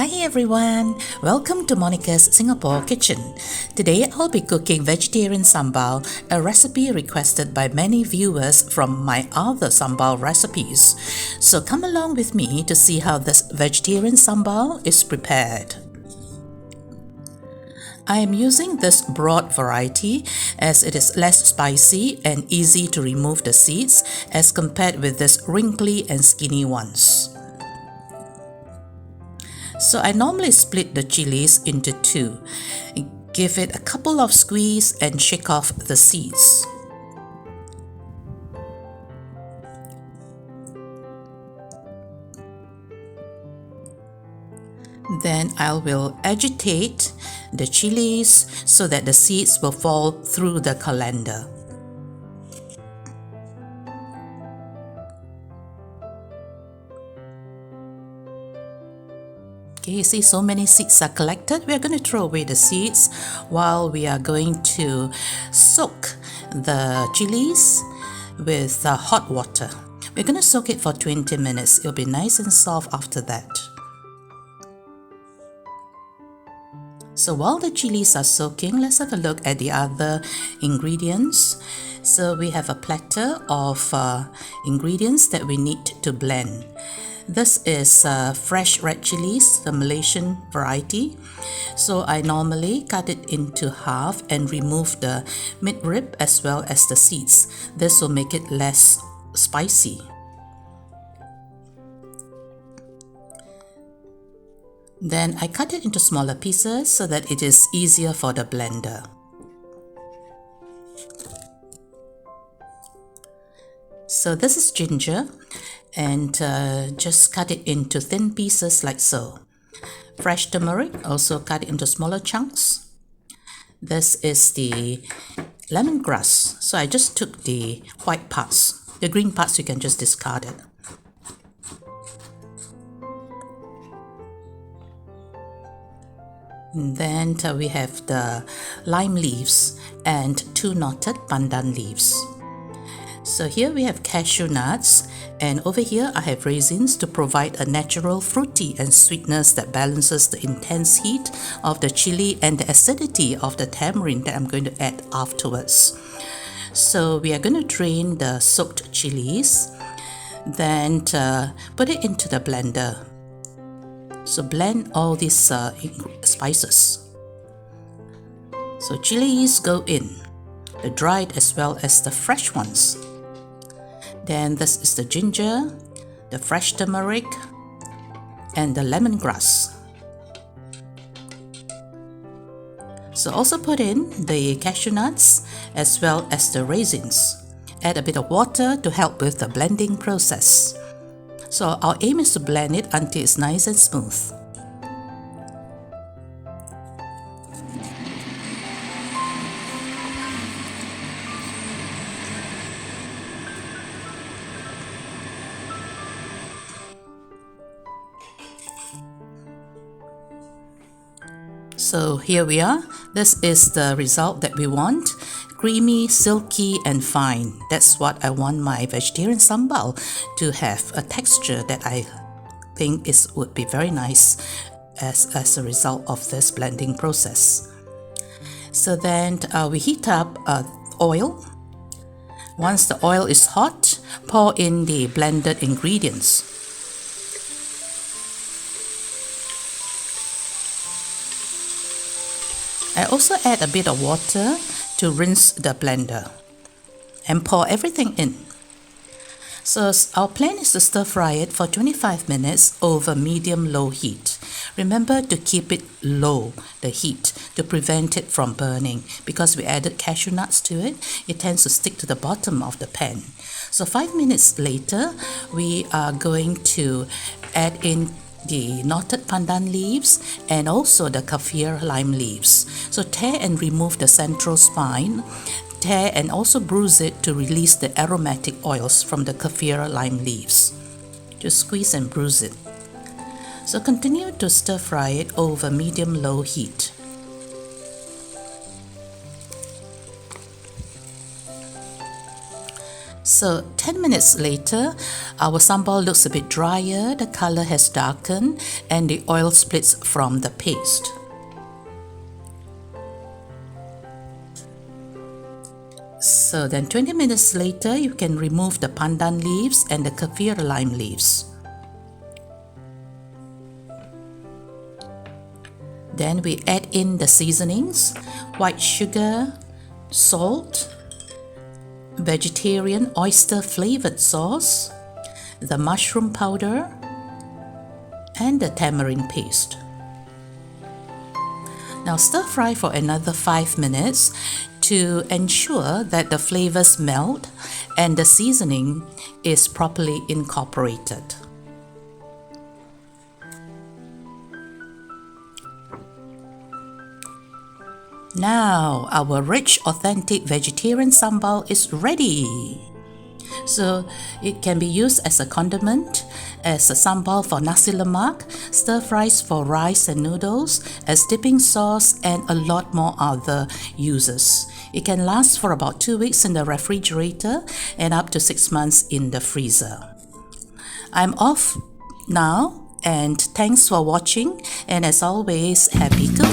Hi everyone! Welcome to Monica's Singapore Kitchen. Today I'll be cooking vegetarian sambal, a recipe requested by many viewers from my other sambal recipes. So come along with me to see how this vegetarian sambal is prepared. I am using this broad variety as it is less spicy and easy to remove the seeds as compared with this wrinkly and skinny ones. So I normally split the chilies into two. Give it a couple of squeeze and shake off the seeds. Then I will agitate the chilies so that the seeds will fall through the colander. Okay, you see so many seeds are collected. We are going to throw away the seeds while we are going to soak the chilies with hot water. We're going to soak it for 20 minutes. It'll be nice and soft after that. So while the chilies are soaking, let's have a look at the other ingredients. So we have a platter of ingredients that we need to blend. This is fresh red chilies, the Malaysian variety. So I normally cut it into half and remove the midrib as well as the seeds. This will make it less spicy. Then I cut it into smaller pieces so that it is easier for the blender. So this is ginger, and just cut it into thin pieces like so. Fresh turmeric, also cut it into smaller chunks. This is the lemongrass, so I just took the white parts. The green parts you can just discard it. And then we have the lime leaves and 2 knotted pandan leaves. So here we have cashew nuts, and over here I have raisins to provide a natural fruity and sweetness that balances the intense heat of the chili and the acidity of the tamarind that I'm going to add afterwards. So we are going to drain the soaked chilies, then put it into the blender. So blend all these spices. So chilies go in, the dried as well as the fresh ones. Then this is the ginger, the fresh turmeric, and the lemongrass. So also put in the cashew nuts as well as the raisins. Add a bit of water to help with the blending process. So our aim is to blend it until it's nice and smooth. So here we are. This is the result that we want. Creamy, silky and fine. That's what I want my vegetarian sambal to have, a texture that I think would be very nice as a result of this blending process. So then we heat up oil. Once the oil is hot, pour in the blended ingredients. I also add a bit of water to rinse the blender and pour everything in. So our plan is to stir fry it for 25 minutes over medium-low heat. Remember to keep it low, the heat, to prevent it from burning. Because we added cashew nuts to it, it tends to stick to the bottom of the pan. So 5 minutes later, we are going to add in the knotted pandan leaves and also the kaffir lime leaves. So tear and remove the central spine. Tear and also bruise it to release the aromatic oils from the kaffir lime leaves. Just squeeze and bruise it. So continue to stir fry it over medium-low heat. So 10 minutes later, our sambal looks a bit drier, the color has darkened, and the oil splits from the paste. So then 20 minutes later, you can remove the pandan leaves and the kaffir lime leaves. Then we add in the seasonings, white sugar, salt, vegetarian oyster flavoured sauce, the mushroom powder, and the tamarind paste. Now stir fry for another 5 minutes to ensure that the flavors melt and the seasoning is properly incorporated. Now our rich authentic vegetarian sambal is ready. So it can be used as a condiment, as a sambal for nasi lemak, stir fries for rice and noodles, as dipping sauce, and a lot more other uses. It can last for about 2 weeks in the refrigerator and up to 6 months in the freezer. I'm off now, and thanks for watching, and as always, happy cooking!